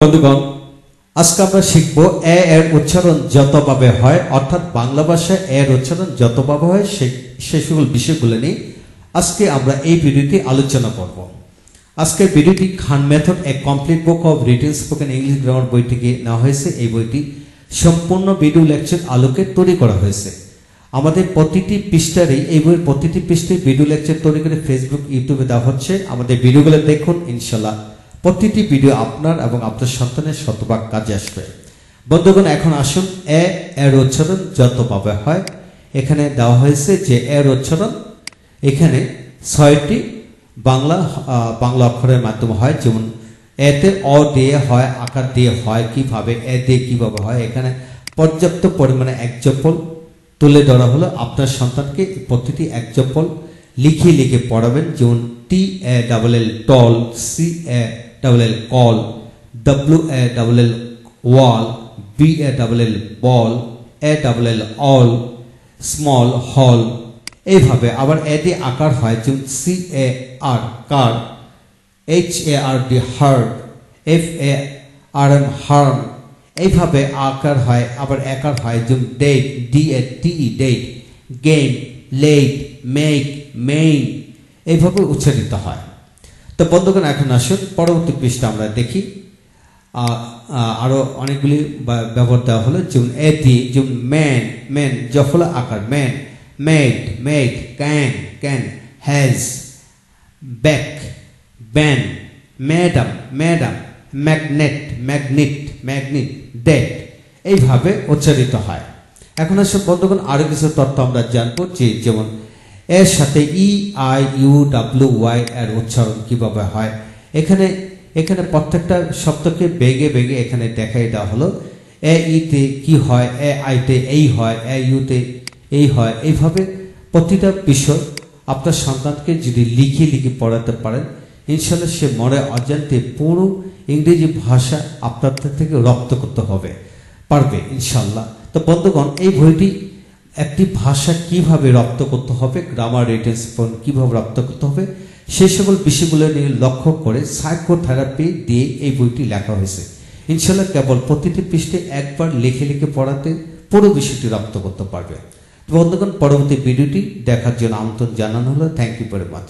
বন্ধুগণ, আজকে আমরা শিখব এ এর উচ্চারণ যতভাবে হয়, অর্থাৎ বাংলা ভাষায় এর উচ্চারণ যতভাবে হয় সেই সকল বিষয়গুলো নিয়ে আজকে আমরা এই ভিডিওটি আলোচনা করব। আজকের ভিডিওটি খান মেথড এ complete book of written spoken English grammar বই থেকে নেওয়া হয়েছে। এই বইটি সম্পূর্ণ ভিডিও লেকচার আলোকে তৈরি করা হয়েছে। আমাদের প্রতিটি পৃষ্ঠারই এই বইয়ের প্রতিটি পৃষ্ঠায় ভিডিও লেকচার তৈরি করে ফেসবুক, ইউটিউবে দেওয়া হচ্ছে। আমাদের ভিডিওগুলো দেখুন, ইনশাল্লাহ প্রতিটি ভিডিও আপনার এবং আপনার সন্তানের শতভাগ কাজে আসবে। বন্ধুগণ, এখন আসুন এ এর উচ্চারণ যতভাবে হয়। এখানে দেওয়া হয়েছে যে এর উচ্চারণ এখানে ৬টি বাংলা অক্ষরের মাধ্যমে হয়। যেমন এতে অ দিয়ে হয়, আকার দিয়ে হয়, কিভাবে এ দিয়ে কিভাবে হয়, এখানে পর্যাপ্ত পরিমাণে এক্সাম্পল তুলে ধরা হলো। আপনার সন্তানকে প্রতিটি এক্সাম্পল লিখে লিখে পড়াবেন। যেমন T A double L tall, C A double L call, W A double L wall, B A double L ball, A double L all, small hall. এইভাবে আবার এ দিয়ে আকার হয়। যেমন C A R car, H A R D hard, F A R M harm. এইভাবে আকার হয়। আবার একার হয়। যেমন date, D A T E date, game, late, make, main. এইভাবে উচ্চারিত হয়। তো বন্ধুগণ, এখন আসুন পরবর্তী পৃষ্ঠা আমরা দেখি। আরো অনেকগুলি ব্যবহার দেওয়া হলো। যেমন এ দিয়ে, যেমন ম্যান, ম্যান জফলা আকার, man, made, made, can, can, has, back, ban, madam, madam, magnet, magnet, magnet, date. এইভাবে উচ্চারিত হয়। এখন আসুন বন্ধুগণ, আরো কিছু তথ্য আমরা জানবো। যেমন এর সাথে E I U W Y এর উচ্চারণ কিভাবে হয়। এখানে প্রত্যেকটা শব্দকে বেগে বেগে এখানে দেখাই দেওয়া হলো। এ ইতে কি হয়, এ আইতে এই হয়, এ ইউতে এই হয়। এইভাবে প্রতিটা বিষয় আপনার সন্তানকে যদি লিখে লিখে পড়াতে পারেন, ইনশাল্লাহ সে মনে অজান্তে পুরো ইংরেজি ভাষা আপনার থেকে রপ্ত করতে পারবে ইনশাল্লাহ। তো বন্ধুগণ, এই বইটি একটি ভাষা কিভাবে রপ্ত করতে হবে, গ্রামার, রিটেন স্পোকেন কিভাবে রপ্ত করতে হবে, সেই সকল বিষয়গুলো নিয়ে লক্ষ্য করে সাইকোথেরাপি দিয়ে এই বইটি লেখা হয়েছে। ইনশাল্লাহ কেবল প্রতিটি পৃষ্ঠে একবার লিখে লিখে পড়াতে পুরো বিষয়টি রপ্ত করতে পারবে। বন্ধুগণ, পরবর্তী ভিডিওটি দেখার জন্য আমন্ত্রণ জানানো হলো। Thank you very much.